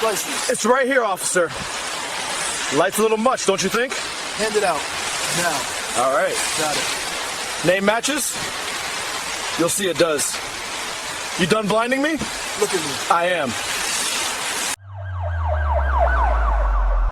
license? It's right here, officer. Light's a little much, don't you think? Hand it out. Now. All right. Got it. Name matches? You'll see it does. You done blinding me? Look at me. I am.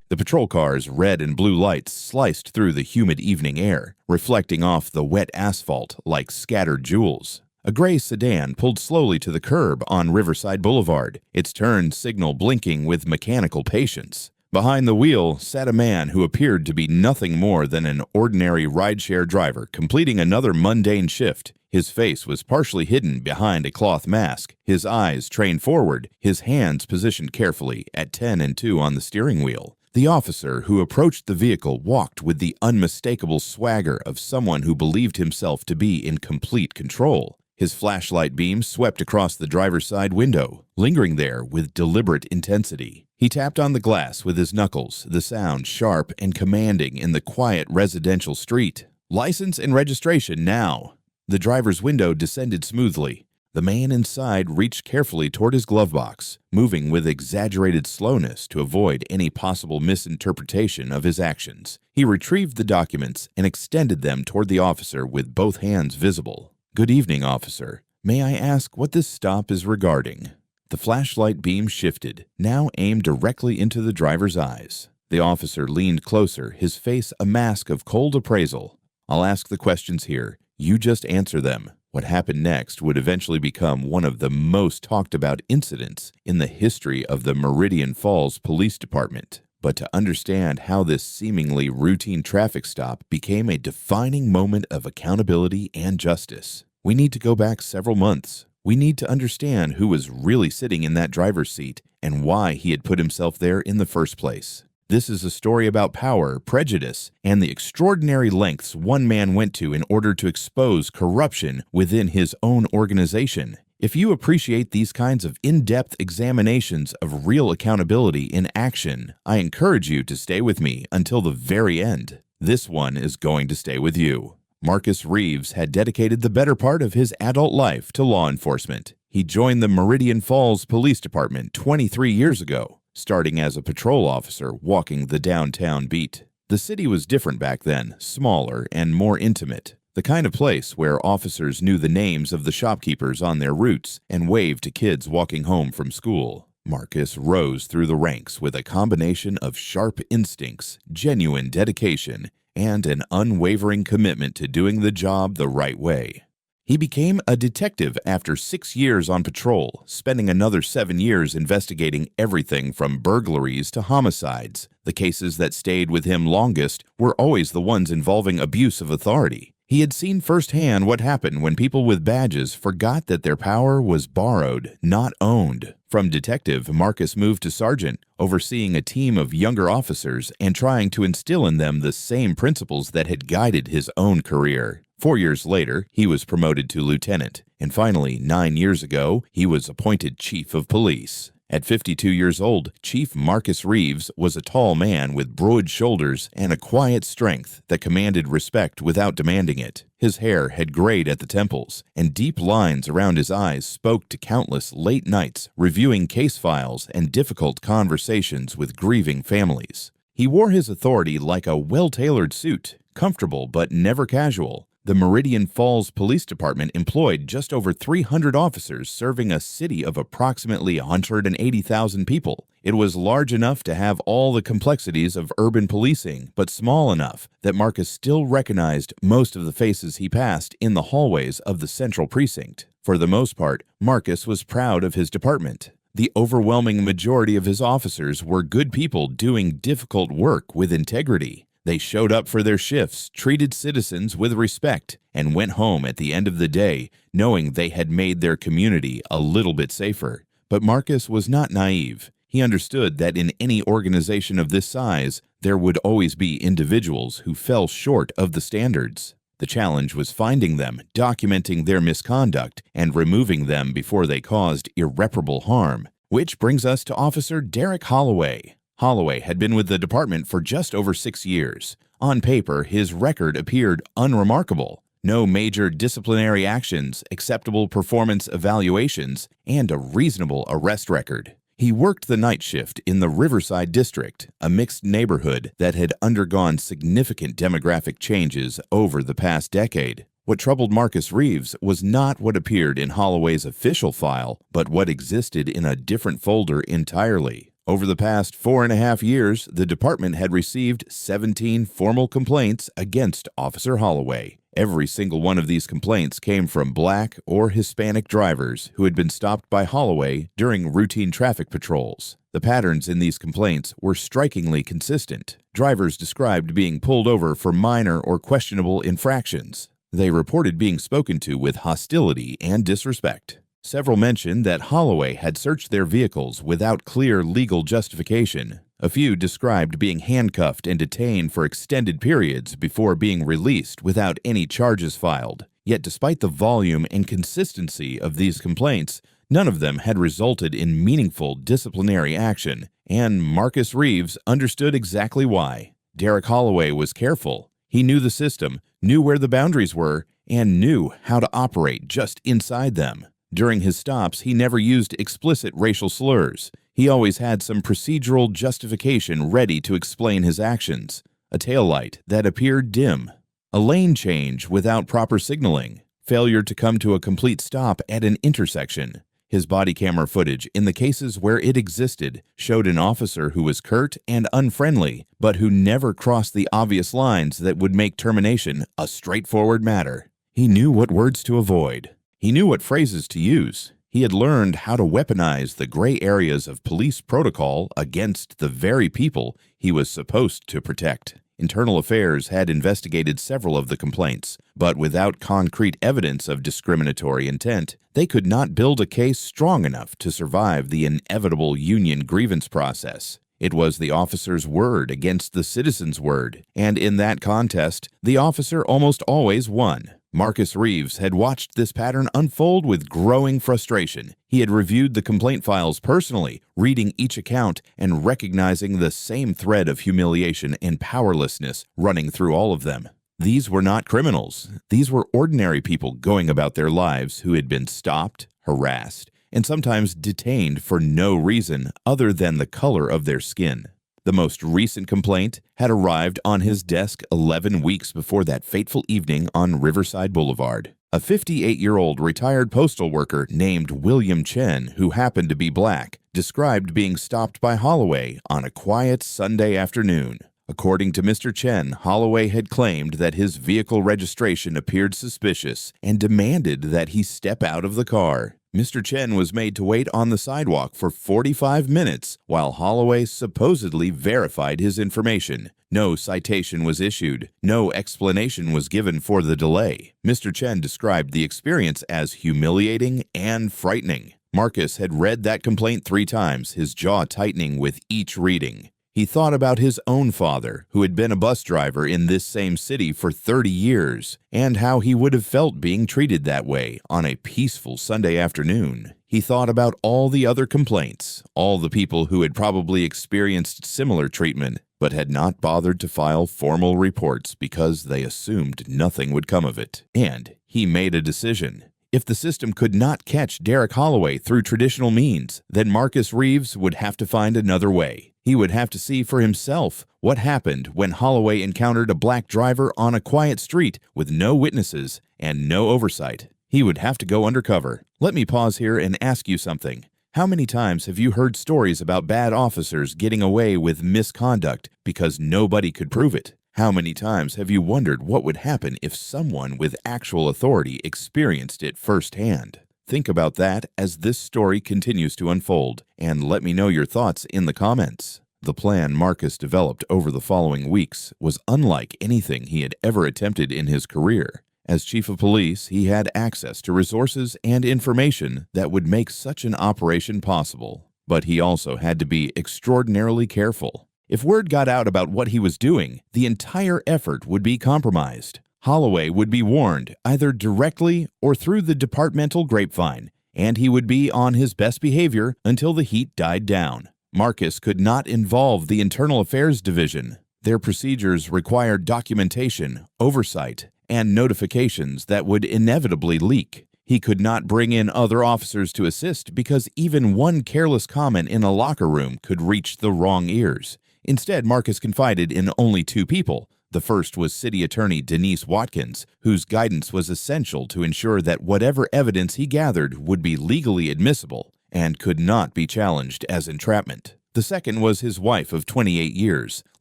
The patrol car's red and blue lights sliced through the humid evening air, reflecting off the wet asphalt like scattered jewels. A gray sedan pulled slowly to the curb on Riverside Boulevard, its turn signal blinking with mechanical patience. Behind the wheel sat a man who appeared to be nothing more than an ordinary rideshare driver completing another mundane shift. His face was partially hidden behind a cloth mask, his eyes trained forward, his hands positioned carefully at 10 and 2 on the steering wheel. The officer who approached the vehicle walked with the unmistakable swagger of someone who believed himself to be in complete control. His flashlight beam swept across the driver's side window, lingering there with deliberate intensity. He tapped on the glass with his knuckles, the sound sharp and commanding in the quiet residential street. License and registration now. The driver's window descended smoothly. The man inside reached carefully toward his glove box, moving with exaggerated slowness to avoid any possible misinterpretation of his actions. He retrieved the documents and extended them toward the officer with both hands visible. "Good evening, officer. May I ask what this stop is regarding?" The flashlight beam shifted, now aimed directly into the driver's eyes. The officer leaned closer, his face a mask of cold appraisal. "I'll ask the questions here. You just answer them." What happened next would eventually become one of the most talked about incidents in the history of the Meridian Falls Police Department. But to understand how this seemingly routine traffic stop became a defining moment of accountability and justice, we need to go back several months. We need to understand who was really sitting in that driver's seat and why he had put himself there in the first place. This is a story about power, prejudice, and the extraordinary lengths one man went to in order to expose corruption within his own organization. If you appreciate these kinds of in-depth examinations of real accountability in action, I encourage you to stay with me until the very end. This one is going to stay with you. Marcus Reeves had dedicated the better part of his adult life to law enforcement. He joined the Meridian Falls Police Department 23 years ago, starting as a patrol officer walking the downtown beat. The city was different back then, smaller and more intimate. The kind of place where officers knew the names of the shopkeepers on their routes and waved to kids walking home from school. Marcus rose through the ranks with a combination of sharp instincts, genuine dedication, and an unwavering commitment to doing the job the right way. He became a detective after 6 years on patrol, spending another 7 years investigating everything from burglaries to homicides. The cases that stayed with him longest were always the ones involving abuse of authority. He had seen firsthand what happened when people with badges forgot that their power was borrowed, not owned. From detective, Marcus moved to sergeant, overseeing a team of younger officers and trying to instill in them the same principles that had guided his own career. 4 years later, he was promoted to lieutenant, and finally, 9 years ago, he was appointed chief of police. At 52 years old, Chief Marcus Reeves was a tall man with broad shoulders and a quiet strength that commanded respect without demanding it. His hair had grayed at the temples, and deep lines around his eyes spoke to countless late nights reviewing case files and difficult conversations with grieving families. He wore his authority like a well-tailored suit, comfortable but never casual. The Meridian Falls Police Department employed just over 300 officers serving a city of approximately 180,000 people. It was large enough to have all the complexities of urban policing, but small enough that Marcus still recognized most of the faces he passed in the hallways of the central precinct. For the most part, Marcus was proud of his department. The overwhelming majority of his officers were good people doing difficult work with integrity. They showed up for their shifts, treated citizens with respect, and went home at the end of the day knowing they had made their community a little bit safer. But Marcus was not naive. He understood that in any organization of this size, there would always be individuals who fell short of the standards. The challenge was finding them, documenting their misconduct, and removing them before they caused irreparable harm. Which brings us to Officer Derek Holloway. Holloway had been with the department for just over 6 years. On paper, his record appeared unremarkable. No major disciplinary actions, acceptable performance evaluations, and a reasonable arrest record. He worked the night shift in the Riverside District, a mixed neighborhood that had undergone significant demographic changes over the past decade. What troubled Marcus Reeves was not what appeared in Holloway's official file, but what existed in a different folder entirely. Over the past 4.5 years, the department had received 17 formal complaints against Officer Holloway. Every single one of these complaints came from Black or Hispanic drivers who had been stopped by Holloway during routine traffic patrols. The patterns in these complaints were strikingly consistent. Drivers described being pulled over for minor or questionable infractions. They reported being spoken to with hostility and disrespect. Several mentioned that Holloway had searched their vehicles without clear legal justification. A few described being handcuffed and detained for extended periods before being released without any charges filed. Yet despite the volume and consistency of these complaints, none of them had resulted in meaningful disciplinary action, and Marcus Reeves understood exactly why. Derek Holloway was careful. He knew the system, knew where the boundaries were, and knew how to operate just inside them. During his stops, he never used explicit racial slurs. He always had some procedural justification ready to explain his actions. A taillight that appeared dim, a lane change without proper signaling, failure to come to a complete stop at an intersection. His body camera footage, in the cases where it existed, showed an officer who was curt and unfriendly, but who never crossed the obvious lines that would make termination a straightforward matter. He knew what words to avoid. He knew what phrases to use. He had learned how to weaponize the gray areas of police protocol against the very people he was supposed to protect. Internal Affairs had investigated several of the complaints, but without concrete evidence of discriminatory intent, they could not build a case strong enough to survive the inevitable union grievance process. It was the officer's word against the citizen's word, and in that contest, the officer almost always won. Marcus Reeves had watched this pattern unfold with growing frustration. He had reviewed the complaint files personally, reading each account and recognizing the same thread of humiliation and powerlessness running through all of them. These were not criminals. These were ordinary people going about their lives who had been stopped, harassed, and sometimes detained for no reason other than the color of their skin. The most recent complaint had arrived on his desk 11 weeks before that fateful evening on Riverside Boulevard. A 58-year-old retired postal worker named William Chen, who happened to be Black, described being stopped by Holloway on a quiet Sunday afternoon. According to Mr. Chen, Holloway had claimed that his vehicle registration appeared suspicious and demanded that he step out of the car. Mr. Chen was made to wait on the sidewalk for 45 minutes while Holloway supposedly verified his information. No citation was issued. No explanation was given for the delay. Mr. Chen described the experience as humiliating and frightening. Marcus had read that complaint 3 times, his jaw tightening with each reading. He thought about his own father, who had been a bus driver in this same city for 30 years, and how he would have felt being treated that way on a peaceful Sunday afternoon. He thought about all the other complaints, all the people who had probably experienced similar treatment, but had not bothered to file formal reports because they assumed nothing would come of it. And he made a decision. If the system could not catch Derek Holloway through traditional means, then Marcus Reeves would have to find another way. He would have to see for himself what happened when Holloway encountered a Black driver on a quiet street with no witnesses and no oversight. He would have to go undercover. Let me pause here and ask you something. How many times have you heard stories about bad officers getting away with misconduct because nobody could prove it? How many times have you wondered what would happen if someone with actual authority experienced it firsthand? Think about that as this story continues to unfold, and let me know your thoughts in the comments. The plan Marcus developed over the following weeks was unlike anything he had ever attempted in his career. As chief of police, he had access to resources and information that would make such an operation possible, but he also had to be extraordinarily careful. If word got out about what he was doing, the entire effort would be compromised. Holloway would be warned, either directly or through the departmental grapevine, and he would be on his best behavior until the heat died down. Marcus could not involve the Internal Affairs Division. Their procedures required documentation, oversight, and notifications that would inevitably leak. He could not bring in other officers to assist because even one careless comment in a locker room could reach the wrong ears. Instead, Marcus confided in only two people. The first was City Attorney Denise Watkins, whose guidance was essential to ensure that whatever evidence he gathered would be legally admissible and could not be challenged as entrapment. The second was his wife of 28 years,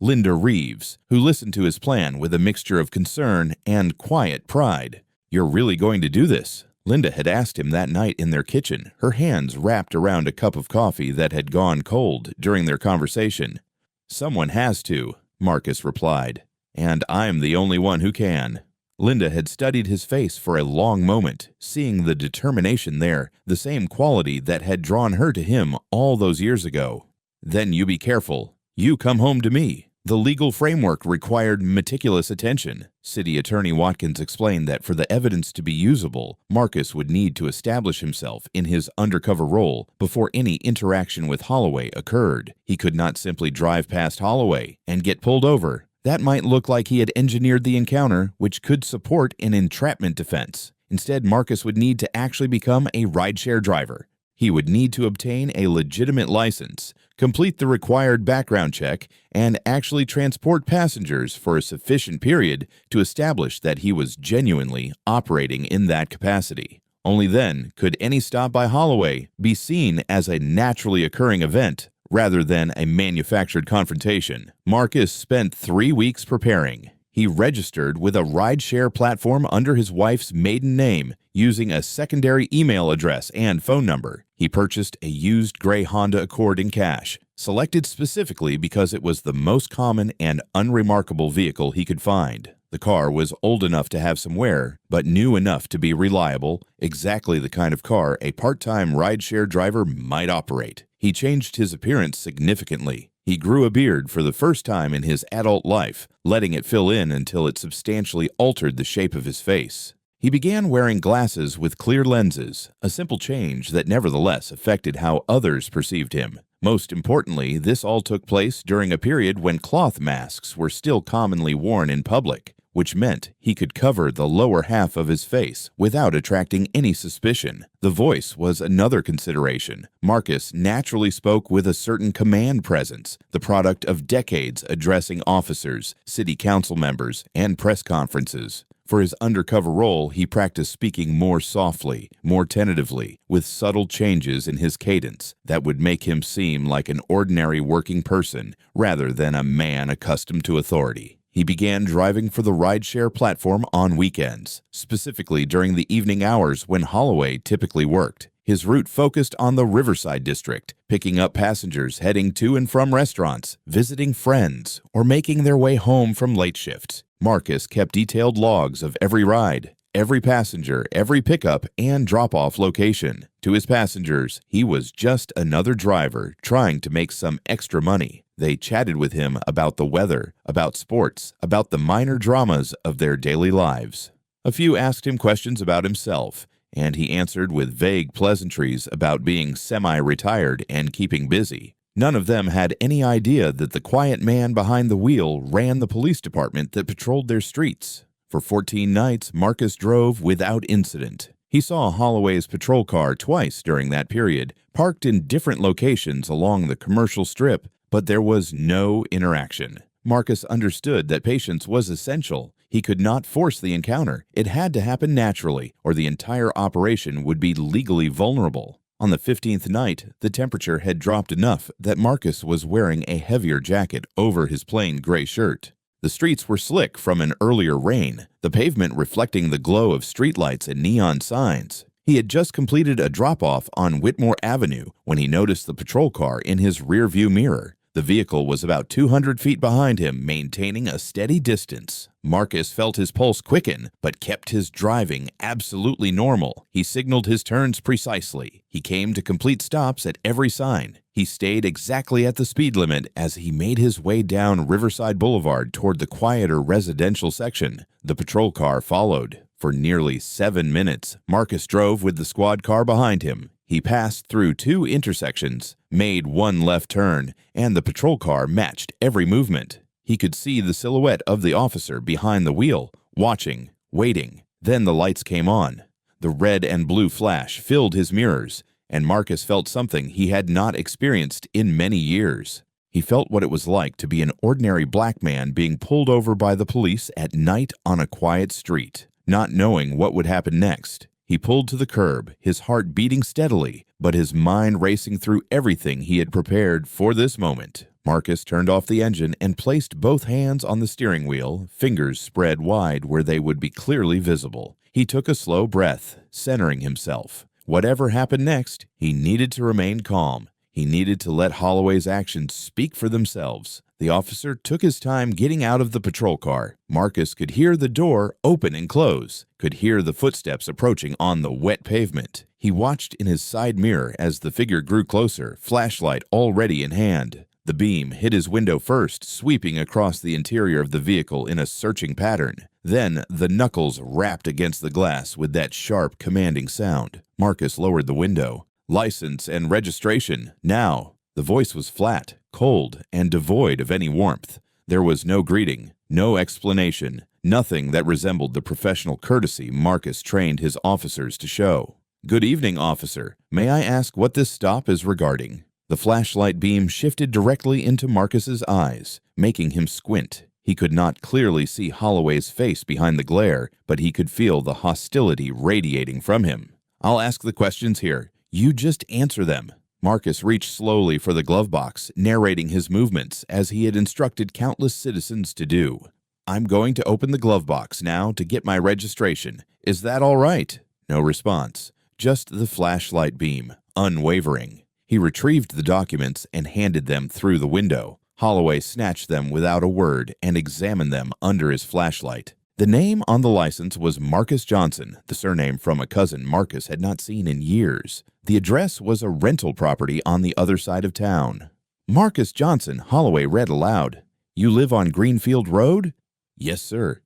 Linda Reeves, who listened to his plan with a mixture of concern and quiet pride. "You're really going to do this?" Linda had asked him that night in their kitchen, her hands wrapped around a cup of coffee that had gone cold during their conversation. "Someone has to," Marcus replied, "and I'm the only one who can." Linda had studied his face for a long moment, seeing the determination there, the same quality that had drawn her to him all those years ago. "Then you be careful. You come home to me." The legal framework required meticulous attention. City Attorney Watkins explained that for the evidence to be usable, Marcus would need to establish himself in his undercover role before any interaction with Holloway occurred. He could not simply drive past Holloway and get pulled over. That might look like he had engineered the encounter, which could support an entrapment defense. Instead, Marcus would need to actually become a rideshare driver. He would need to obtain a legitimate license, complete the required background check, and actually transport passengers for a sufficient period to establish that he was genuinely operating in that capacity. Only then could any stop by Holloway be seen as a naturally occurring event rather than a manufactured confrontation. Marcus spent 3 weeks preparing. He registered with a rideshare platform under his wife's maiden name, using a secondary email address and phone number. He purchased a used gray Honda Accord in cash, selected specifically because it was the most common and unremarkable vehicle he could find. The car was old enough to have some wear, but new enough to be reliable, exactly the kind of car a part-time rideshare driver might operate. He changed his appearance significantly. He grew a beard for the first time in his adult life, letting it fill in until it substantially altered the shape of his face. He began wearing glasses with clear lenses, a simple change that nevertheless affected how others perceived him. Most importantly, this all took place during a period when cloth masks were still commonly worn in public, which meant he could cover the lower half of his face without attracting any suspicion. The voice was another consideration. Marcus naturally spoke with a certain command presence, the product of decades addressing officers, city council members, and press conferences. For his undercover role, he practiced speaking more softly, more tentatively, with subtle changes in his cadence that would make him seem like an ordinary working person rather than a man accustomed to authority. He began driving for the rideshare platform on weekends, specifically during the evening hours when Holloway typically worked. His route focused on the Riverside district, picking up passengers heading to and from restaurants, visiting friends, or making their way home from late shifts. Marcus kept detailed logs of every ride, every passenger, every pickup, and drop-off location. To his passengers, he was just another driver trying to make some extra money. They chatted with him about the weather, about sports, about the minor dramas of their daily lives. A few asked him questions about himself, and he answered with vague pleasantries about being semi-retired and keeping busy. None of them had any idea that the quiet man behind the wheel ran the police department that patrolled their streets. For 14 nights, Marcus drove without incident. He saw Holloway's patrol car twice during that period, parked in different locations along the commercial strip, but there was no interaction. Marcus understood that patience was essential. He could not force the encounter. It had to happen naturally, or the entire operation would be legally vulnerable. On the 15th night, the temperature had dropped enough that Marcus was wearing a heavier jacket over his plain gray shirt. The streets were slick from an earlier rain, the pavement reflecting the glow of streetlights and neon signs. He had just completed a drop-off on Whitmore Avenue when he noticed the patrol car in his rearview mirror. The vehicle was about 200 feet behind him, maintaining a steady distance. Marcus felt his pulse quicken, but kept his driving absolutely normal. He signaled his turns precisely. He came to complete stops at every sign. He stayed exactly at the speed limit as he made his way down Riverside Boulevard toward the quieter residential section. The patrol car followed. For nearly 7 minutes, Marcus drove with the squad car behind him. He passed through 2 intersections, made 1 left turn, and the patrol car matched every movement. He could see the silhouette of the officer behind the wheel, watching, waiting. Then the lights came on. The red and blue flash filled his mirrors, and Marcus felt something he had not experienced in many years. He felt what it was like to be an ordinary black man being pulled over by the police at night on a quiet street, not knowing what would happen next. He pulled to the curb, his heart beating steadily, but his mind racing through everything he had prepared for this moment. Marcus turned off the engine and placed both hands on the steering wheel, fingers spread wide where they would be clearly visible. He took a slow breath, centering himself. Whatever happened next, he needed to remain calm. He needed to let Holloway's actions speak for themselves. The officer took his time getting out of the patrol car. Marcus could hear the door open and close, could hear the footsteps approaching on the wet pavement. He watched in his side mirror as the figure grew closer, flashlight already in hand. The beam hit his window first, sweeping across the interior of the vehicle in a searching pattern. Then the knuckles rapped against the glass with that sharp, commanding sound. Marcus lowered the window. License and registration, now. The voice was flat, cold, and devoid of any warmth. There was no greeting, no explanation, nothing that resembled the professional courtesy Marcus trained his officers to show. "Good evening, officer. May I ask what this stop is regarding?" The flashlight beam shifted directly into Marcus's eyes, making him squint. He could not clearly see Holloway's face behind the glare, but he could feel the hostility radiating from him. "I'll ask the questions here. You just answer them." Marcus reached slowly for the glove box, narrating his movements as he had instructed countless citizens to do. "I'm going to open the glove box now to get my registration. Is that all right?" No response. Just the flashlight beam, unwavering. He retrieved the documents and handed them through the window. Holloway snatched them without a word and examined them under his flashlight. The name on the license was Marcus Johnson, the surname from a cousin Marcus had not seen in years. The address was a rental property on the other side of town. "Marcus Johnson," Holloway read aloud. "You live on Greenfield Road?" "Yes, sir."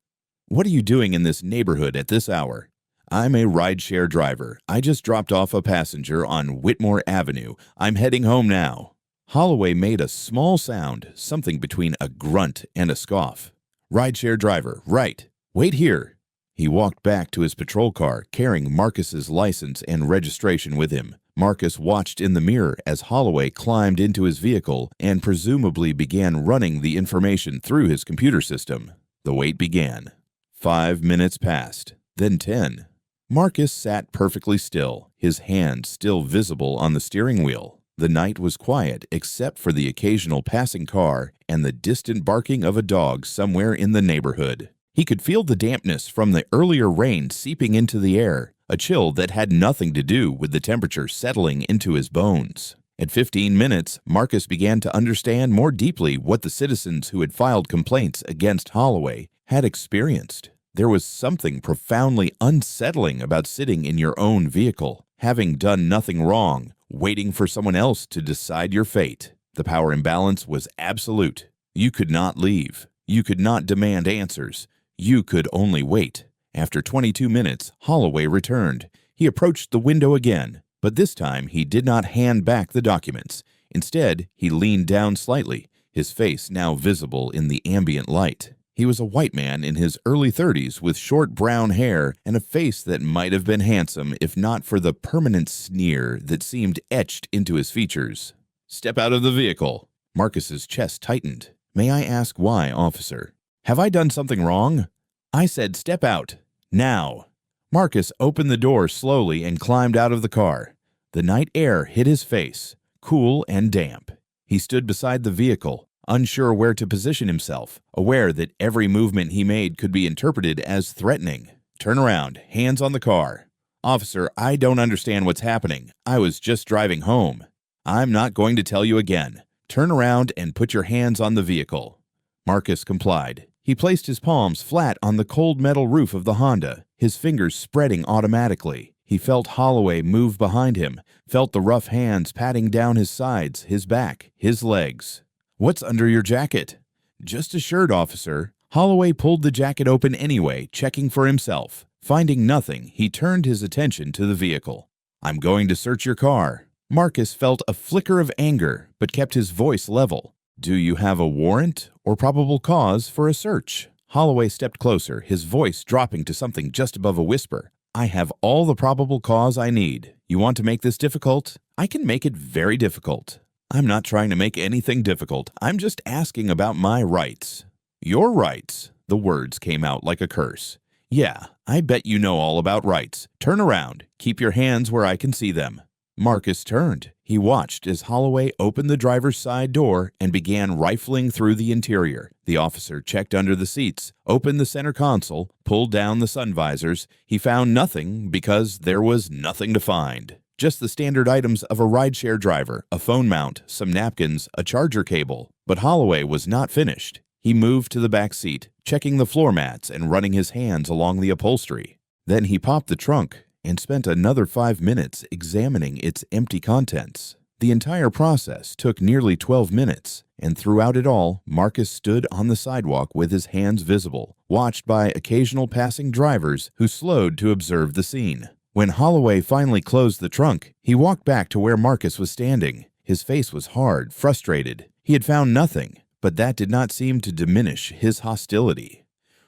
"What are you doing in this neighborhood at this hour?" "I'm a rideshare driver. I just dropped off a passenger on Whitmore Avenue. I'm heading home now." Holloway made a small sound, something between a grunt and a scoff. "Rideshare driver, right. Wait here." He walked back to his patrol car, carrying Marcus's license and registration with him. Marcus watched in the mirror as Holloway climbed into his vehicle and presumably began running the information through his computer system. The wait began. 5 minutes passed, then 10. Marcus sat perfectly still, his hands still visible on the steering wheel. The night was quiet except for the occasional passing car and the distant barking of a dog somewhere in the neighborhood. He could feel the dampness from the earlier rain seeping into the air, a chill that had nothing to do with the temperature settling into his bones. At 15 minutes, Marcus began to understand more deeply what the citizens who had filed complaints against Holloway had experienced. There was something profoundly unsettling about sitting in your own vehicle, having done nothing wrong, waiting for someone else to decide your fate. The power imbalance was absolute. You could not leave. You could not demand answers. You could only wait. After 22 minutes, Holloway returned. He approached the window again, but this time he did not hand back the documents. Instead, he leaned down slightly, his face now visible in the ambient light. He was a white man in his early 30s with short brown hair and a face that might have been handsome if not for the permanent sneer that seemed etched into his features. "Step out of the vehicle." Marcus's chest tightened. "May I ask why, officer? Have I done something wrong?" "I said step out. Now." Marcus opened the door slowly and climbed out of the car. The night air hit his face, cool and damp. He stood beside the vehicle, unsure where to position himself, aware that every movement he made could be interpreted as threatening. "Turn around, hands on the car." "Officer, I don't understand what's happening. I was just driving home." "I'm not going to tell you again. Turn around and put your hands on the vehicle." Marcus complied. He placed his palms flat on the cold metal roof of the Honda, his fingers spreading automatically. He felt Holloway move behind him, felt the rough hands patting down his sides, his back, his legs. "What's under your jacket?" "Just a shirt, officer." Holloway pulled the jacket open anyway, checking for himself. Finding nothing, he turned his attention to the vehicle. "I'm going to search your car." Marcus felt a flicker of anger, but kept his voice level. "Do you have a warrant or probable cause for a search?" Holloway stepped closer, his voice dropping to something just above a whisper. I have all the probable cause I need. You want to make this difficult? I can make it very difficult. I'm not trying to make anything difficult. I'm just asking about my rights. Your rights? The words came out like a curse. Yeah, I bet you know all about rights. Turn around. Keep your hands where I can see them. Marcus turned. He watched as Holloway opened the driver's side door and began rifling through the interior. The officer checked under the seats, opened the center console, pulled down the sun visors. He found nothing because there was nothing to find. Just the standard items of a rideshare driver, a phone mount, some napkins, a charger cable. But Holloway was not finished. He moved to the back seat, checking the floor mats and running his hands along the upholstery. Then he popped the trunk and spent another 5 minutes examining its empty contents. The entire process took nearly 12 minutes, and throughout it all, Marcus stood on the sidewalk with his hands visible, watched by occasional passing drivers who slowed to observe the scene. When Holloway finally closed the trunk, he walked back to where Marcus was standing. His face was hard, frustrated. He had found nothing, but that did not seem to diminish his hostility.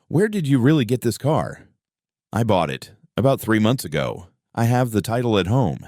"Where did you really get this car?" "I bought it about 3 months ago. I have the title at home."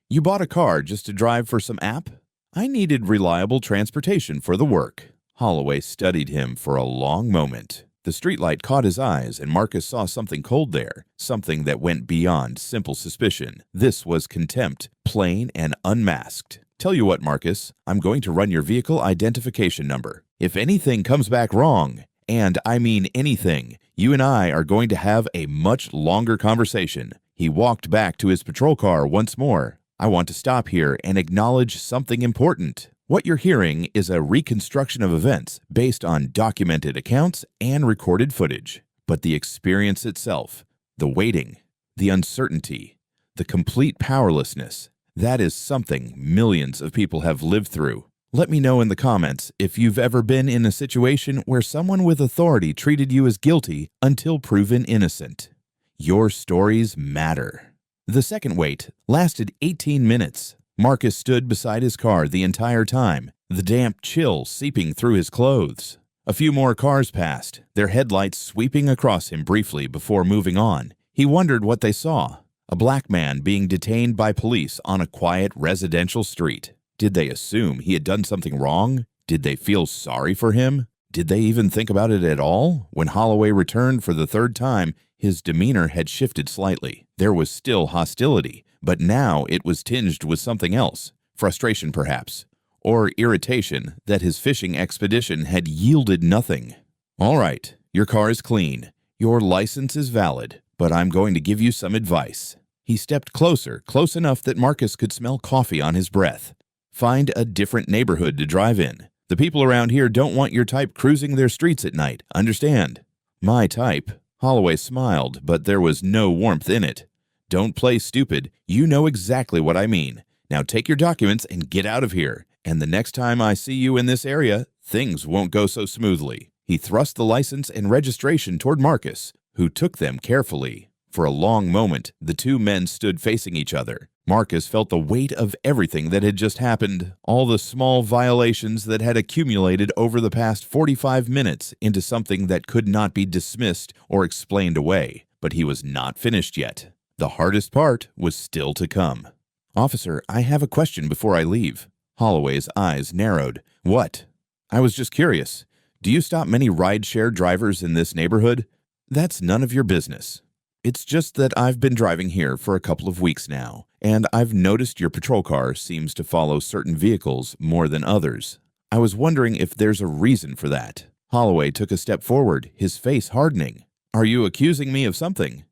"You bought a car just to drive for some app?" "I needed reliable transportation for the work." Holloway studied him for a long moment. The streetlight caught his eyes, and Marcus saw something cold there, something that went beyond simple suspicion. This was contempt, plain and unmasked. "Tell you what, Marcus, I'm going to run your vehicle identification number. If anything comes back wrong, and I mean anything, you and I are going to have a much longer conversation." He walked back to his patrol car once more. "I want to stop here and acknowledge something important. What you're hearing is a reconstruction of events based on documented accounts and recorded footage. But the experience itself, the waiting, the uncertainty, the complete powerlessness, that is something millions of people have lived through. Let me know in the comments if you've ever been in a situation where someone with authority treated you as guilty until proven innocent. Your stories matter." The second wait lasted 18 minutes. Marcus stood beside his car the entire time, the damp chill seeping through his clothes. A few more cars passed, their headlights sweeping across him briefly before moving on. He wondered what they saw. A black man being detained by police on a quiet residential street. Did they assume he had done something wrong? Did they feel sorry for him? Did they even think about it at all? When Holloway returned for the third time, his demeanor had shifted slightly. There was still hostility, but now it was tinged with something else. Frustration, perhaps, or irritation that his fishing expedition had yielded nothing. "All right, your car is clean. Your license is valid, but I'm going to give you some advice." He stepped closer, close enough that Marcus could smell coffee on his breath. "Find a different neighborhood to drive in. The people around here don't want your type cruising their streets at night, understand?" "My type?" Holloway smiled, but there was no warmth in it. "Don't play stupid. You know exactly what I mean. Now take your documents and get out of here. And the next time I see you in this area, things won't go so smoothly." He thrust the license and registration toward Marcus, who took them carefully. For a long moment, the two men stood facing each other. Marcus felt the weight of everything that had just happened, all the small violations that had accumulated over the past 45 minutes into something that could not be dismissed or explained away. But he was not finished yet. The hardest part was still to come. "Officer, I have a question before I leave." Holloway's eyes narrowed. "What?" "I was just curious. Do you stop many rideshare drivers in this neighborhood?" "That's none of your business. It's just that I've been driving here for a couple of weeks now, and I've noticed your patrol car seems to follow certain vehicles more than others. I was wondering if there's a reason for that." Holloway took a step forward, his face hardening. "Are you accusing me of something?"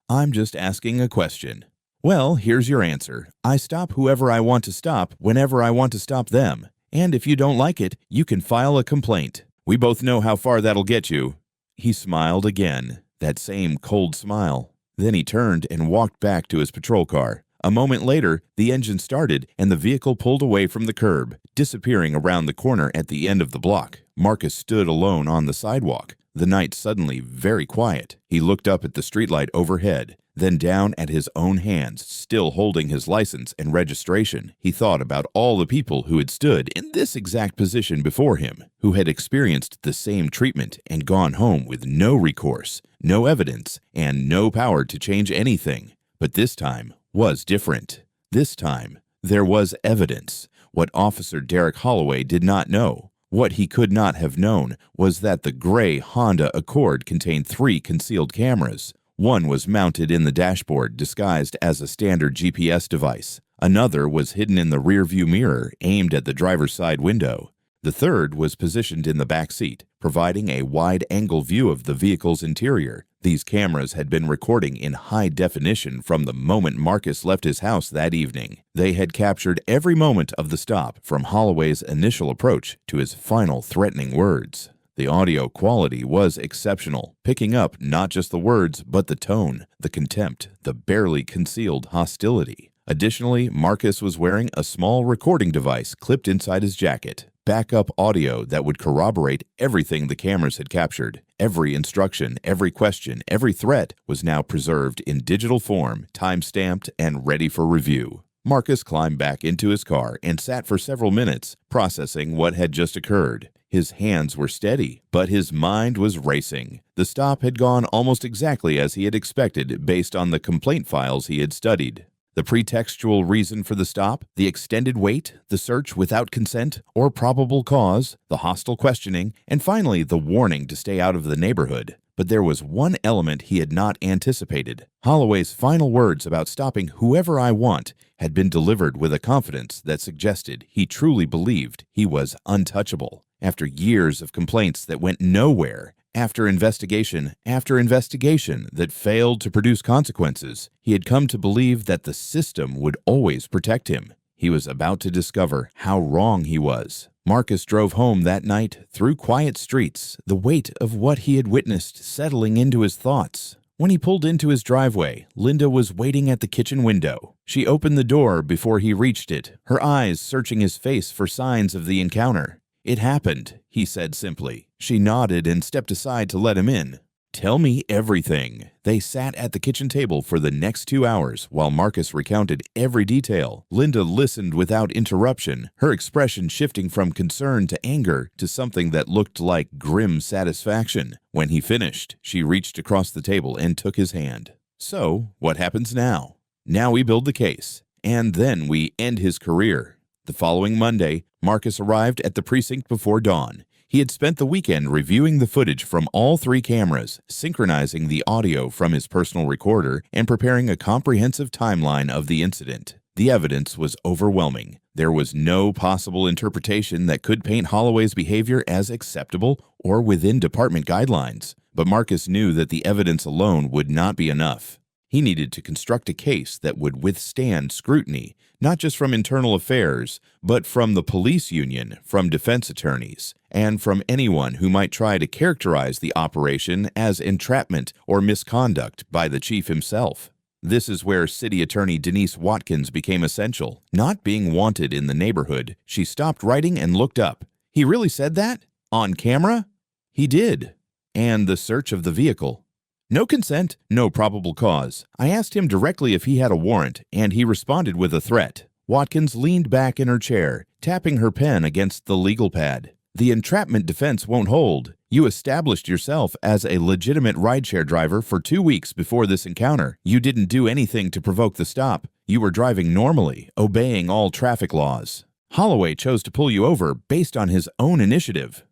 "I'm just asking a question." "Well, here's your answer. I stop whoever I want to stop whenever I want to stop them. And if you don't like it, you can file a complaint. We both know how far that'll get you." He smiled again, that same cold smile. Then he turned and walked back to his patrol car. A moment later, the engine started and the vehicle pulled away from the curb, disappearing around the corner at the end of the block. Marcus stood alone on the sidewalk, the night suddenly very quiet. He looked up at the streetlight overhead, then down at his own hands, still holding his license and registration. He thought about all the people who had stood in this exact position before him, who had experienced the same treatment and gone home with no recourse, no evidence, and no power to change anything. But this time was different. This time, there was evidence. What Officer Derek Holloway did not know, what he could not have known, was that the gray Honda Accord contained 3 concealed cameras. One was mounted in the dashboard, disguised as a standard GPS device. Another was hidden in the rearview mirror, aimed at the driver's side window. The third was positioned in the back seat, providing a wide-angle view of the vehicle's interior. These cameras had been recording in high definition from the moment Marcus left his house that evening. They had captured every moment of the stop, from Holloway's initial approach to his final threatening words. The audio quality was exceptional, picking up not just the words, but the tone, the contempt, the barely concealed hostility. Additionally, Marcus was wearing a small recording device clipped inside his jacket. Backup audio that would corroborate everything the cameras had captured. Every instruction, every question, every threat was now preserved in digital form, time-stamped, and ready for review. Marcus climbed back into his car and sat for several minutes, processing what had just occurred. His hands were steady, but his mind was racing. The stop had gone almost exactly as he had expected based on the complaint files he had studied. The pretextual reason for the stop, the extended wait, the search without consent or probable cause, the hostile questioning, and finally the warning to stay out of the neighborhood. But there was one element he had not anticipated. Holloway's final words about stopping whoever I want had been delivered with a confidence that suggested he truly believed he was untouchable. After years of complaints that went nowhere, after investigation that failed to produce consequences, he had come to believe that the system would always protect him. He was about to discover how wrong he was. Marcus drove home that night through quiet streets, the weight of what he had witnessed settling into his thoughts. When he pulled into his driveway, Linda was waiting at the kitchen window. She opened the door before he reached it, her eyes searching his face for signs of the encounter. "It happened," he said simply. She nodded and stepped aside to let him in. "Tell me everything." They sat at the kitchen table for the next 2 hours while Marcus recounted every detail. Linda listened without interruption, her expression shifting from concern to anger to something that looked like grim satisfaction. When he finished, she reached across the table and took his hand. "So, what happens now?" "Now we build the case, and then we end his career." The following Monday, Marcus arrived at the precinct before dawn. He had spent the weekend reviewing the footage from all 3 cameras, synchronizing the audio from his personal recorder, and preparing a comprehensive timeline of the incident. The evidence was overwhelming. There was no possible interpretation that could paint Holloway's behavior as acceptable or within department guidelines. But Marcus knew that the evidence alone would not be enough. He needed to construct a case that would withstand scrutiny, not just from internal affairs, but from the police union, from defense attorneys, and from anyone who might try to characterize the operation as entrapment or misconduct by the chief himself. This is where City Attorney Denise Watkins became essential. Not being wanted in the neighborhood, she stopped writing and looked up. "He really said that? On camera?" "He did." "And the search of the vehicle?" "No consent, no probable cause. I asked him directly if he had a warrant, and he responded with a threat." Watkins leaned back in her chair, tapping her pen against the legal pad. "The entrapment defense won't hold. You established yourself as a legitimate rideshare driver for 2 weeks before this encounter. You didn't do anything to provoke the stop. You were driving normally, obeying all traffic laws. Holloway chose to pull you over based on his own initiative.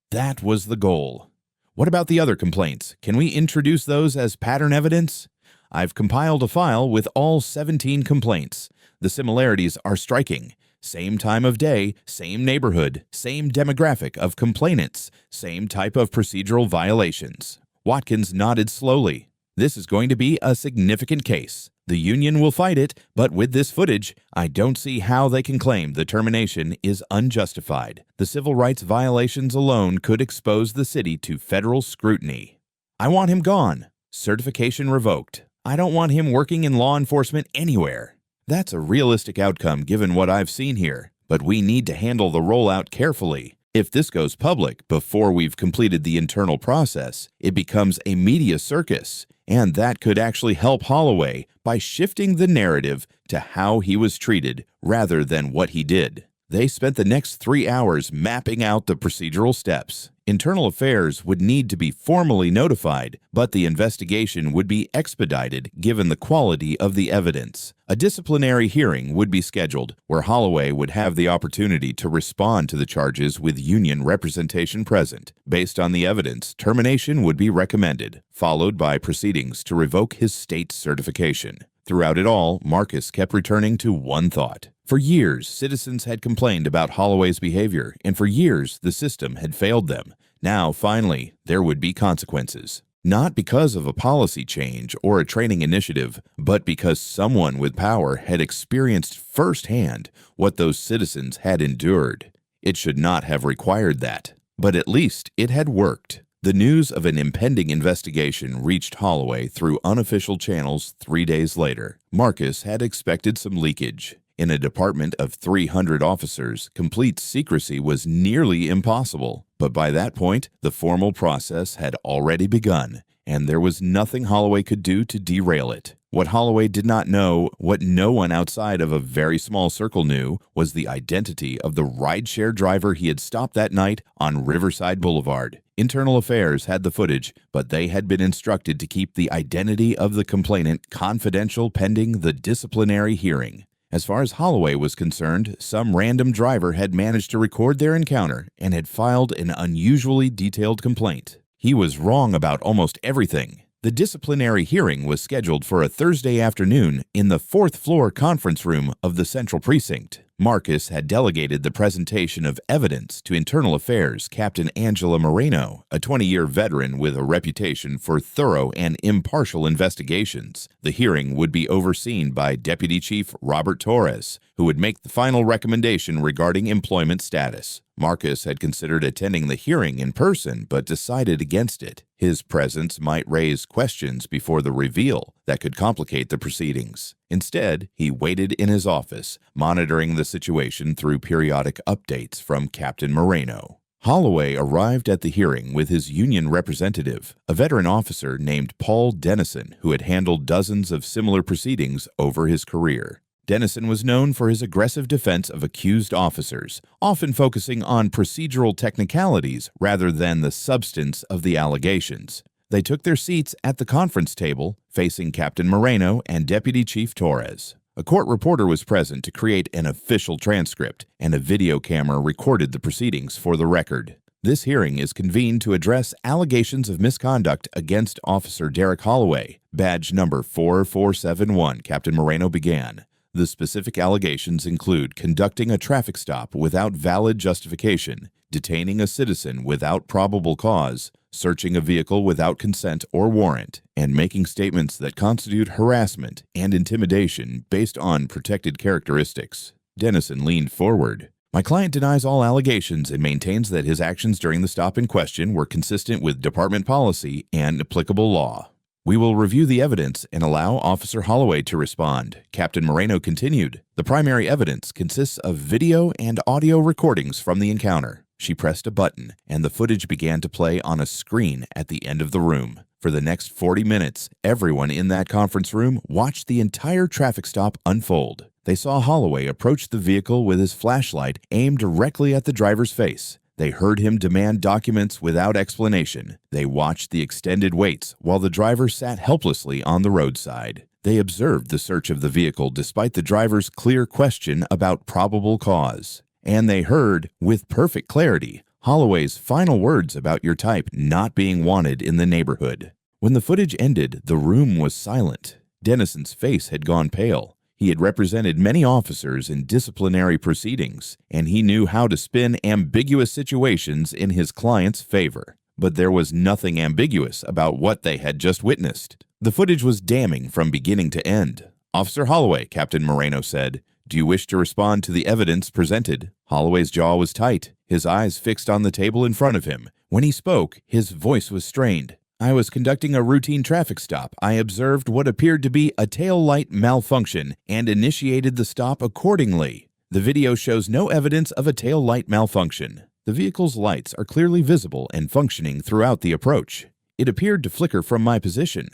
That was the goal. What about the other complaints? Can we introduce those as pattern evidence? I've compiled a file with all 17 complaints. The similarities are striking. Same time of day, same neighborhood, same demographic of complainants, same type of procedural violations." Watkins nodded slowly. "This is going to be a significant case. The union will fight it, but with this footage, I don't see how they can claim the termination is unjustified. The civil rights violations alone could expose the city to federal scrutiny. I want him gone. Certification revoked. I don't want him working in law enforcement anywhere." That's a realistic outcome given what I've seen here, but we need to handle the rollout carefully. If this goes public before we've completed the internal process, it becomes a media circus, and that could actually help Holloway by shifting the narrative to how he was treated rather than what he did. They spent the next 3 hours mapping out the procedural steps. Internal Affairs would need to be formally notified, but the investigation would be expedited given the quality of the evidence. A disciplinary hearing would be scheduled, where Holloway would have the opportunity to respond to the charges with union representation present. Based on the evidence, termination would be recommended, followed by proceedings to revoke his state certification. Throughout it all, Marcus kept returning to one thought. For years, citizens had complained about Holloway's behavior, and for years, the system had failed them. Now, finally, there would be consequences. Not because of a policy change or a training initiative, but because someone with power had experienced firsthand what those citizens had endured. It should not have required that, but at least it had worked. The news of an impending investigation reached Holloway through unofficial channels 3 days later. Marcus had expected some leakage. In a department of 300 officers, complete secrecy was nearly impossible. But by that point, the formal process had already begun, and there was nothing Holloway could do to derail it. What Holloway did not know, what no one outside of a very small circle knew, was the identity of the rideshare driver he had stopped that night on Riverside Boulevard. Internal Affairs had the footage, but they had been instructed to keep the identity of the complainant confidential pending the disciplinary hearing. As far as Holloway was concerned, some random driver had managed to record their encounter and had filed an unusually detailed complaint. He was wrong about almost everything. The disciplinary hearing was scheduled for a Thursday afternoon in the 4th floor conference room of the Central Precinct. Marcus had delegated the presentation of evidence to Internal Affairs Captain Angela Moreno, a 20-year veteran with a reputation for thorough and impartial investigations. The hearing would be overseen by Deputy Chief Robert Torres, who would make the final recommendation regarding employment status. Marcus had considered attending the hearing in person, but decided against it. His presence might raise questions before the reveal that could complicate the proceedings. Instead, he waited in his office, monitoring the situation through periodic updates from Captain Moreno. Holloway arrived at the hearing with his union representative, a veteran officer named Paul Dennison, who had handled dozens of similar proceedings over his career. Dennison was known for his aggressive defense of accused officers, often focusing on procedural technicalities rather than the substance of the allegations. They took their seats at the conference table, facing Captain Moreno and Deputy Chief Torres. A court reporter was present to create an official transcript, and a video camera recorded the proceedings for the record. This hearing is convened to address allegations of misconduct against Officer Derek Holloway. Badge number 4471, Captain Moreno began. The specific allegations include conducting a traffic stop without valid justification, detaining a citizen without probable cause, searching a vehicle without consent or warrant, and making statements that constitute harassment and intimidation based on protected characteristics. Dennison leaned forward. My client denies all allegations and maintains that his actions during the stop in question were consistent with department policy and applicable law. We will review the evidence and allow Officer Holloway to respond. Captain Moreno continued. The primary evidence consists of video and audio recordings from the encounter. She pressed a button, and the footage began to play on a screen at the end of the room. For the next 40 minutes, everyone in that conference room watched the entire traffic stop unfold. They saw Holloway approach the vehicle with his flashlight aimed directly at the driver's face. They heard him demand documents without explanation. They watched the extended waits while the driver sat helplessly on the roadside. They observed the search of the vehicle despite the driver's clear question about probable cause. And they heard, with perfect clarity, Holloway's final words about your type not being wanted in the neighborhood. When the footage ended, the room was silent. Dennison's face had gone pale. He had represented many officers in disciplinary proceedings, and he knew how to spin ambiguous situations in his client's favor. But there was nothing ambiguous about what they had just witnessed. The footage was damning from beginning to end. Officer Holloway, Captain Moreno said, "Do you wish to respond to the evidence presented?" Holloway's jaw was tight, his eyes fixed on the table in front of him. When he spoke, his voice was strained. I was conducting a routine traffic stop. I observed what appeared to be a tail light malfunction and initiated the stop accordingly. The video shows no evidence of a tail light malfunction. The vehicle's lights are clearly visible and functioning throughout the approach. It appeared to flicker from my position.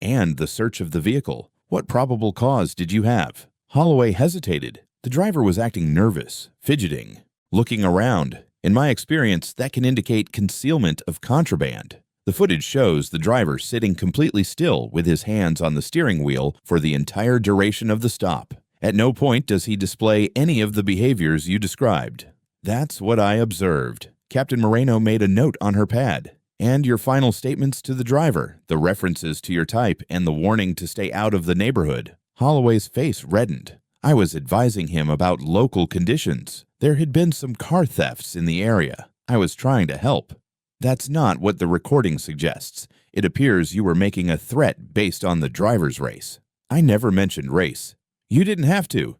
And the search of the vehicle. What probable cause did you have? Holloway hesitated. The driver was acting nervous, fidgeting, looking around. In my experience, that can indicate concealment of contraband. The footage shows the driver sitting completely still with his hands on the steering wheel for the entire duration of the stop. At no point does he display any of the behaviors you described. That's what I observed. Captain Moreno made a note on her pad. And your final statements to the driver, the references to your type, and the warning to stay out of the neighborhood. Holloway's face reddened. I was advising him about local conditions. There had been some car thefts in the area. I was trying to help. That's not what the recording suggests. It appears you were making a threat based on the driver's race. I never mentioned race. You didn't have to.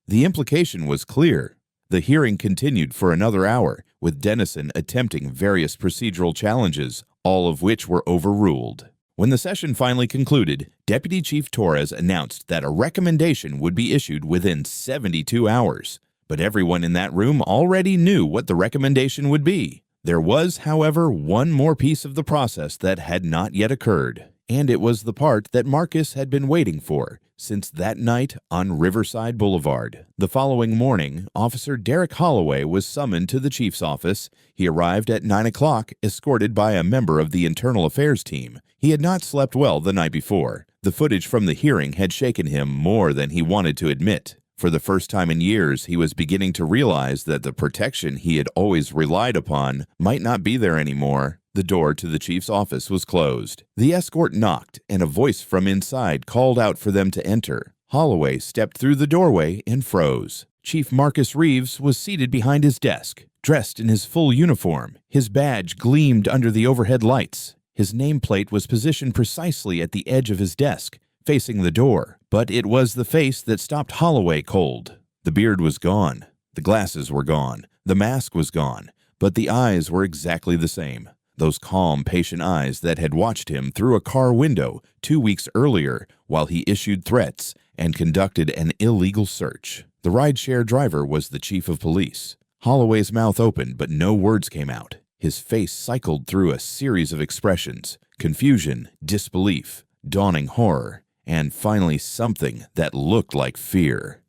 The implication was clear. The hearing continued for another hour, with Dennison attempting various procedural challenges, all of which were overruled. When the session finally concluded, Deputy Chief Torres announced that a recommendation would be issued within 72 hours. But everyone in that room already knew what the recommendation would be. There was, however, one more piece of the process that had not yet occurred, and it was the part that Marcus had been waiting for since that night on Riverside Boulevard. The following morning, Officer Derek Holloway was summoned to the chief's office. He arrived at 9 o'clock, escorted by a member of the Internal Affairs team. He had not slept well the night before. The footage from the hearing had shaken him more than he wanted to admit. For the first time in years, he was beginning to realize that the protection he had always relied upon might not be there anymore. The door to the chief's office was closed. The escort knocked, and a voice from inside called out for them to enter. Holloway stepped through the doorway and froze. Chief Marcus Reeves was seated behind his desk, dressed in his full uniform. His badge gleamed under the overhead lights. His nameplate was positioned precisely at the edge of his desk, facing the door. But it was the face that stopped Holloway cold. The beard was gone. The glasses were gone. The mask was gone. But the eyes were exactly the same. Those calm, patient eyes that had watched him through a car window 2 weeks earlier while he issued threats and conducted an illegal search. The rideshare driver was the chief of police. Holloway's mouth opened, but no words came out. His face cycled through a series of expressions: confusion, disbelief, dawning horror, and finally something that looked like fear.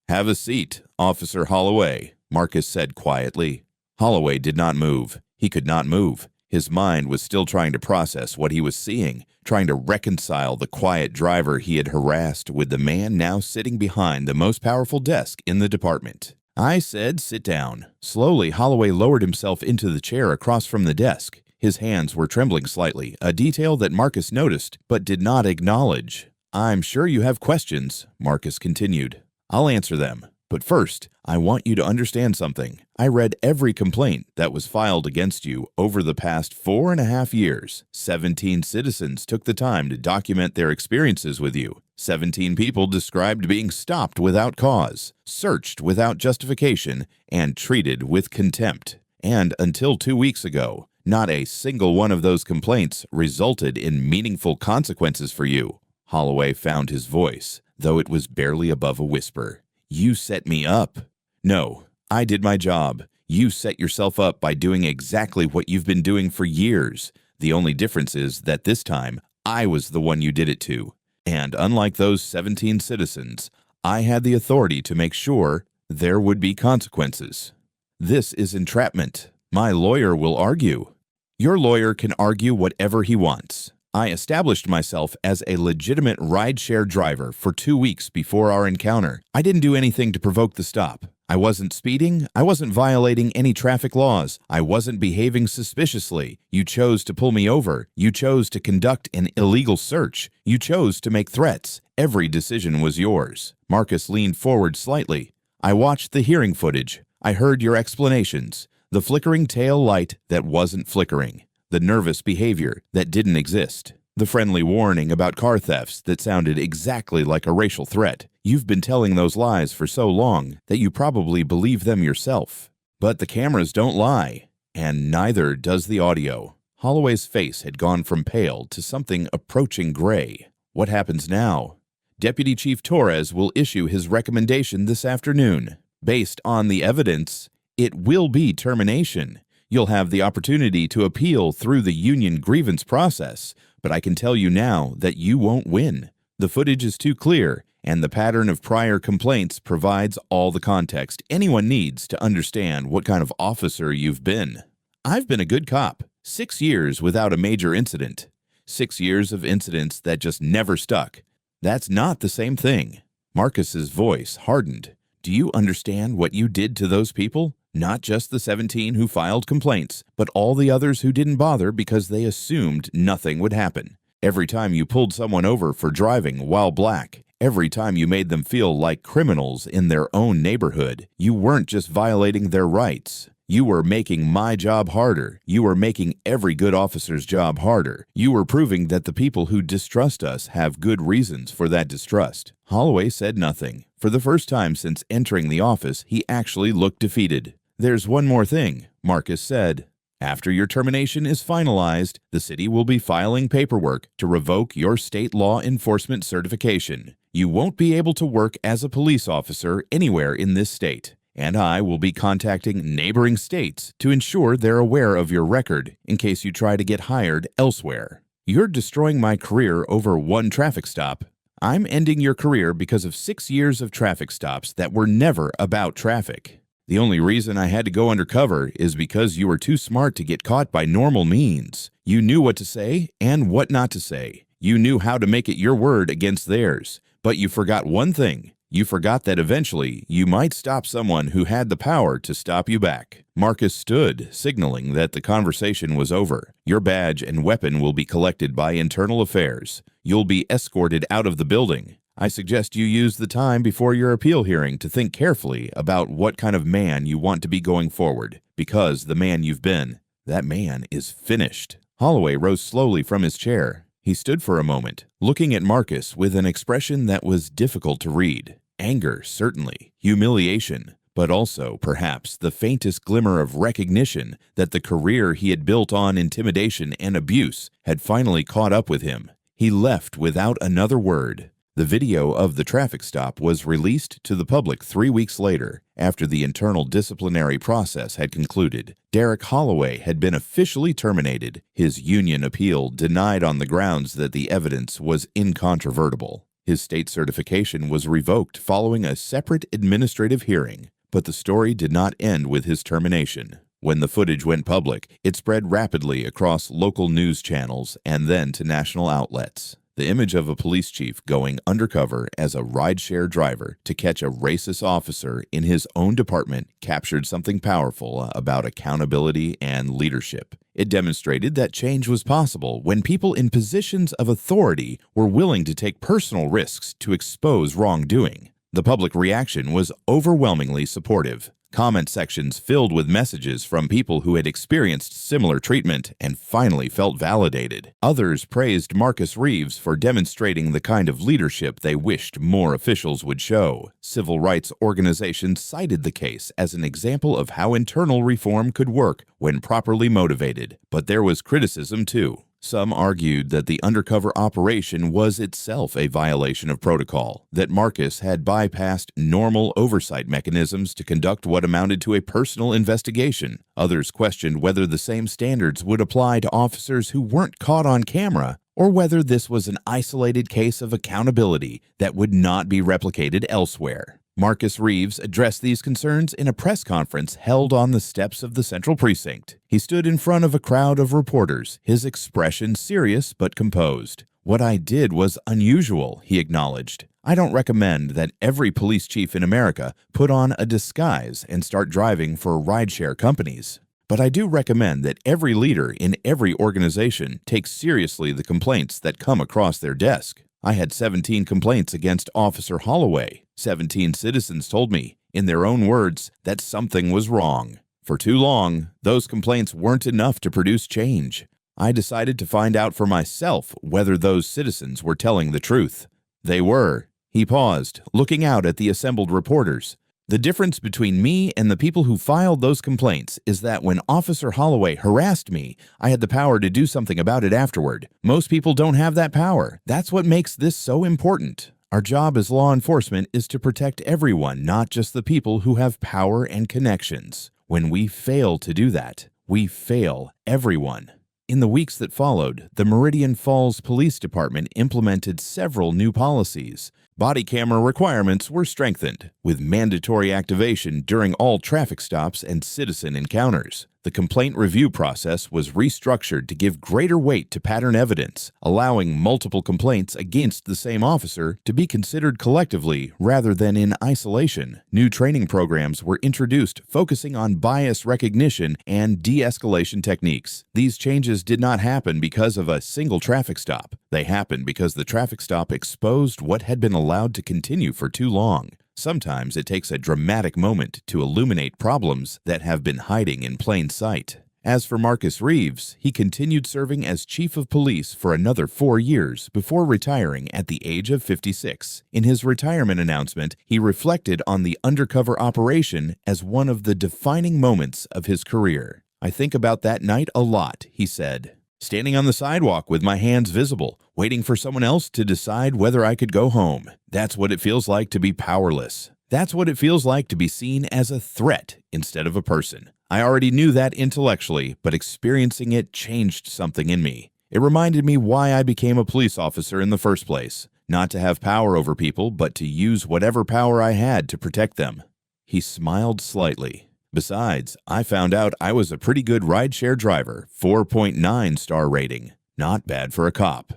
"Have a seat, Officer Holloway," Marcus said quietly. Holloway did not move. He could not move. His mind was still trying to process what he was seeing, trying to reconcile the quiet driver he had harassed with the man now sitting behind the most powerful desk in the department. "I said sit down." Slowly, Holloway lowered himself into the chair across from the desk. His hands were trembling slightly, a detail that Marcus noticed but did not acknowledge. "I'm sure you have questions," Marcus continued. "I'll answer them. But first, I want you to understand something. I read every complaint that was filed against you over the past 4.5 years. 17 citizens took the time to document their experiences with you. 17 people described being stopped without cause, searched without justification, and treated with contempt. And until 2 weeks ago, not a single one of those complaints resulted in meaningful consequences for you." Holloway found his voice, though it was barely above a whisper. "You set me up." "No, I did my job. You set yourself up by doing exactly what you've been doing for years. The only difference is that this time, I was the one you did it to. And unlike those 17 citizens, I had the authority to make sure there would be consequences. This is entrapment. My lawyer will argue." "Your lawyer can argue whatever he wants. I established myself as a legitimate rideshare driver for 2 weeks before our encounter. I didn't do anything to provoke the stop. I wasn't speeding. I wasn't violating any traffic laws. I wasn't behaving suspiciously. You chose to pull me over. You chose to conduct an illegal search. You chose to make threats. Every decision was yours." Marcus leaned forward slightly. "I watched the hearing footage. I heard your explanations. The flickering tail light that wasn't flickering. The nervous behavior that didn't exist. The friendly warning about car thefts that sounded exactly like a racial threat. You've been telling those lies for so long that you probably believe them yourself. But the cameras don't lie, and neither does the audio." Holloway's face had gone from pale to something approaching gray. "What happens now?" "Deputy Chief Torres will issue his recommendation this afternoon. Based on the evidence, it will be termination. You'll have the opportunity to appeal through the union grievance process, but I can tell you now that you won't win. The footage is too clear, and the pattern of prior complaints provides all the context anyone needs to understand what kind of officer you've been. I've been a good cop, 6 years without a major incident. 6 years of incidents that just never stuck. That's not the same thing. Marcus's voice hardened. Do you understand what you did to those people? Not just the 17 who filed complaints, but all the others who didn't bother because they assumed nothing would happen. Every time you pulled someone over for driving while black, every time you made them feel like criminals in their own neighborhood, you weren't just violating their rights. You were making my job harder. You were making every good officer's job harder. You were proving that the people who distrust us have good reasons for that distrust. Holloway said nothing. For the first time since entering the office, he actually looked defeated. There's one more thing, Marcus said. After your termination is finalized, the city will be filing paperwork to revoke your state law enforcement certification. You won't be able to work as a police officer anywhere in this state. And I will be contacting neighboring states to ensure they're aware of your record in case you try to get hired elsewhere. You're destroying my career over one traffic stop. I'm ending your career because of 6 years of traffic stops that were never about traffic. The only reason I had to go undercover is because you were too smart to get caught by normal means. You knew what to say and what not to say. You knew how to make it your word against theirs. But you forgot one thing. You forgot that eventually you might stop someone who had the power to stop you back. Marcus stood, signaling that the conversation was over. Your badge and weapon will be collected by Internal Affairs. You'll be escorted out of the building. I suggest you use the time before your appeal hearing to think carefully about what kind of man you want to be going forward, because the man you've been, that man is finished. Holloway rose slowly from his chair. He stood for a moment, looking at Marcus with an expression that was difficult to read. Anger, certainly, humiliation, but also, perhaps, the faintest glimmer of recognition that the career he had built on intimidation and abuse had finally caught up with him. He left without another word. The video of the traffic stop was released to the public 3 weeks later, after the internal disciplinary process had concluded. Derek Holloway had been officially terminated, his union appeal denied on the grounds that the evidence was incontrovertible. His state certification was revoked following a separate administrative hearing, but the story did not end with his termination. When the footage went public, it spread rapidly across local news channels and then to national outlets. The image of a police chief going undercover as a rideshare driver to catch a racist officer in his own department captured something powerful about accountability and leadership. It demonstrated that change was possible when people in positions of authority were willing to take personal risks to expose wrongdoing. The public reaction was overwhelmingly supportive. Comment sections filled with messages from people who had experienced similar treatment and finally felt validated. Others praised Marcus Reeves for demonstrating the kind of leadership they wished more officials would show. Civil rights organizations cited the case as an example of how internal reform could work when properly motivated, but there was criticism too. Some argued that the undercover operation was itself a violation of protocol, that Marcus had bypassed normal oversight mechanisms to conduct what amounted to a personal investigation. Others questioned whether the same standards would apply to officers who weren't caught on camera, or whether this was an isolated case of accountability that would not be replicated elsewhere. Marcus Reeves addressed these concerns in a press conference held on the steps of the Central Precinct. He stood in front of a crowd of reporters, his expression serious but composed. "What I did was unusual," he acknowledged. "I don't recommend that every police chief in America put on a disguise and start driving for rideshare companies. But I do recommend that every leader in every organization takes seriously the complaints that come across their desk. I had 17 complaints against Officer Holloway. 17 citizens told me, in their own words, that something was wrong. For too long, those complaints weren't enough to produce change. I decided to find out for myself whether those citizens were telling the truth. They were." He paused, looking out at the assembled reporters. "The difference between me and the people who filed those complaints is that when Officer Holloway harassed me, I had the power to do something about it afterward. Most people don't have that power. That's what makes this so important. Our job as law enforcement is to protect everyone, not just the people who have power and connections. When we fail to do that, we fail everyone." In the weeks that followed, the Meridian Falls Police Department implemented several new policies. Body camera requirements were strengthened, with mandatory activation during all traffic stops and citizen encounters. The complaint review process was restructured to give greater weight to pattern evidence, allowing multiple complaints against the same officer to be considered collectively rather than in isolation. New training programs were introduced focusing on bias recognition and de-escalation techniques. These changes did not happen because of a single traffic stop. They happened because the traffic stop exposed what had been allowed to continue for too long. Sometimes it takes a dramatic moment to illuminate problems that have been hiding in plain sight. As for Marcus Reeves, he continued serving as chief of police for another 4 years before retiring at the age of 56. In his retirement announcement, he reflected on the undercover operation as one of the defining moments of his career. "I think about that night a lot," he said. "Standing on the sidewalk with my hands visible, waiting for someone else to decide whether I could go home. That's what it feels like to be powerless. That's what it feels like to be seen as a threat instead of a person. I already knew that intellectually, but experiencing it changed something in me. It reminded me why I became a police officer in the first place. Not to have power over people, but to use whatever power I had to protect them." He smiled slightly. "Besides, I found out I was a pretty good rideshare driver, 4.9 star rating. Not bad for a cop."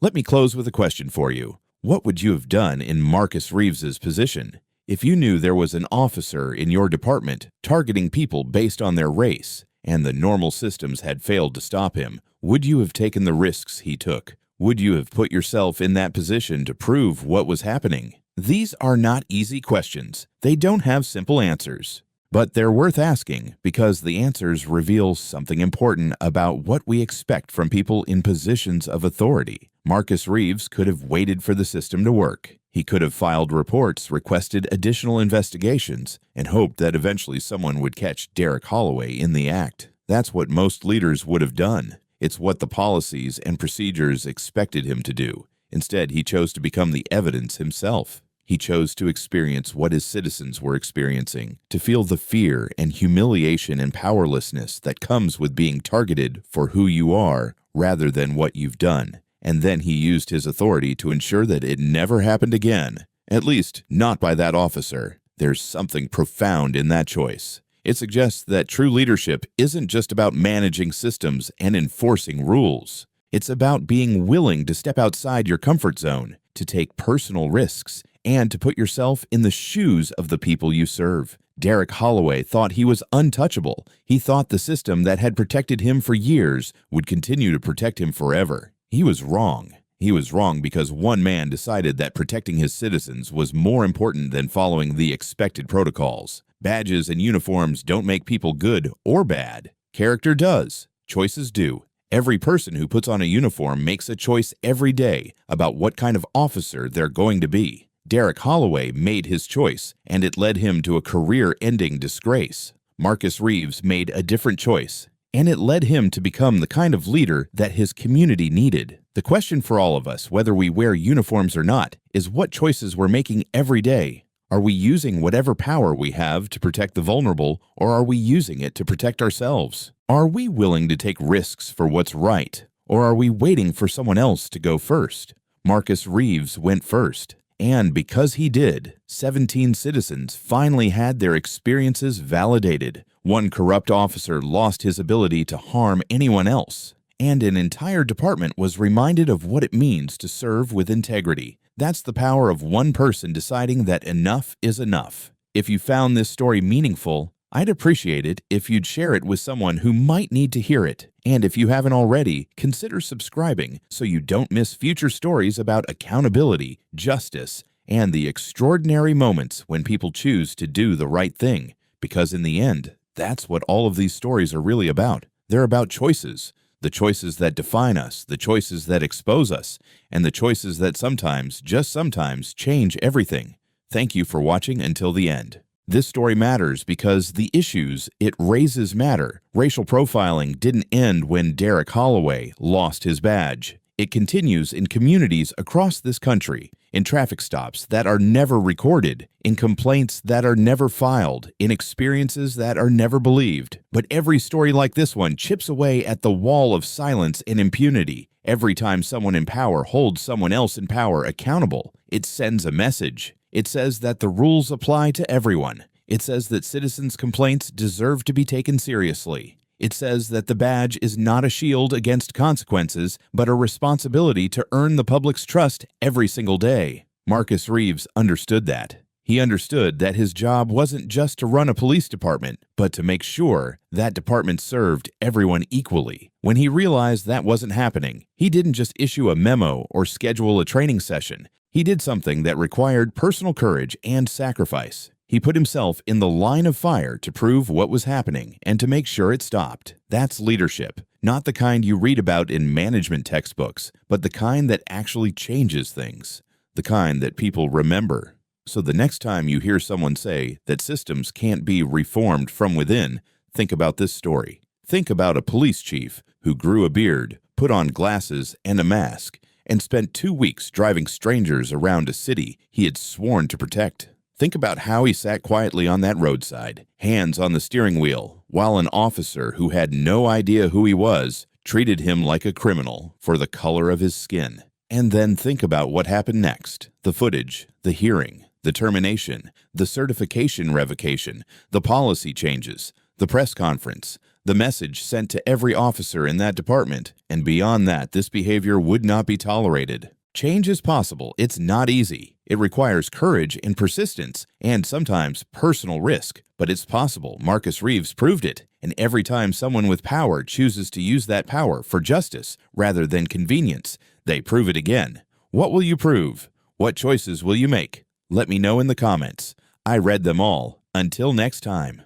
Let me close with a question for you. What would you have done in Marcus Reeves's position? If you knew there was an officer in your department targeting people based on their race, and the normal systems had failed to stop him, would you have taken the risks he took? Would you have put yourself in that position to prove what was happening? These are not easy questions. They don't have simple answers. But they're worth asking because the answers reveal something important about what we expect from people in positions of authority. Marcus Reeves could have waited for the system to work. He could have filed reports, requested additional investigations, and hoped that eventually someone would catch Derek Holloway in the act. That's what most leaders would have done. It's what the policies and procedures expected him to do. Instead, he chose to become the evidence himself. He chose to experience what his citizens were experiencing, to feel the fear and humiliation and powerlessness that comes with being targeted for who you are rather than what you've done. And then he used his authority to ensure that it never happened again, at least not by that officer. There's something profound in that choice. It suggests that true leadership isn't just about managing systems and enforcing rules. It's about being willing to step outside your comfort zone, to take personal risks, and to put yourself in the shoes of the people you serve. Derek Holloway thought he was untouchable. He thought the system that had protected him for years would continue to protect him forever. He was wrong. He was wrong because one man decided that protecting his citizens was more important than following the expected protocols. Badges and uniforms don't make people good or bad. Character does. Choices do. Every person who puts on a uniform makes a choice every day about what kind of officer they're going to be. Derek Holloway made his choice, and it led him to a career-ending disgrace. Marcus Reeves made a different choice, and it led him to become the kind of leader that his community needed. The question for all of us, whether we wear uniforms or not, is what choices we're making every day. Are we using whatever power we have to protect the vulnerable, or are we using it to protect ourselves? Are we willing to take risks for what's right, or are we waiting for someone else to go first? Marcus Reeves went first. And because he did, 17 citizens finally had their experiences validated. One corrupt officer lost his ability to harm anyone else. And an entire department was reminded of what it means to serve with integrity. That's the power of one person deciding that enough is enough. If you found this story meaningful, I'd appreciate it if you'd share it with someone who might need to hear it. And if you haven't already, consider subscribing so you don't miss future stories about accountability, justice, and the extraordinary moments when people choose to do the right thing. Because in the end, that's what all of these stories are really about. They're about choices. The choices that define us, the choices that expose us, and the choices that sometimes, just sometimes, change everything. Thank you for watching until the end. This story matters because the issues it raises matter. Racial profiling didn't end when Derek Holloway lost his badge. It continues in communities across this country, in traffic stops that are never recorded, in complaints that are never filed, in experiences that are never believed. But every story like this one chips away at the wall of silence and impunity. Every time someone in power holds someone else in power accountable, it sends a message. It says that the rules apply to everyone. It says that citizens' complaints deserve to be taken seriously. It says that the badge is not a shield against consequences, but a responsibility to earn the public's trust every single day. Marcus Reeves understood that. He understood that his job wasn't just to run a police department, but to make sure that department served everyone equally. When he realized that wasn't happening, he didn't just issue a memo or schedule a training session. He did something that required personal courage and sacrifice. He put himself in the line of fire to prove what was happening and to make sure it stopped. That's leadership. Not the kind you read about in management textbooks, but the kind that actually changes things. The kind that people remember. So the next time you hear someone say that systems can't be reformed from within, think about this story. Think about a police chief who grew a beard, put on glasses and a mask, and spent 2 weeks driving strangers around a city he had sworn to protect. Think about how he sat quietly on that roadside, hands on the steering wheel, while an officer who had no idea who he was treated him like a criminal for the color of his skin. And then think about what happened next. The footage, the hearing, the termination, the certification revocation, the policy changes, the press conference, the message sent to every officer in that department, and beyond that, this behavior would not be tolerated. Change is possible. It's not easy. It requires courage and persistence, and sometimes personal risk. But it's possible. Marcus Reeves proved it. And every time someone with power chooses to use that power for justice rather than convenience, they prove it again. What will you prove? What choices will you make? Let me know in the comments. I read them all. Until next time.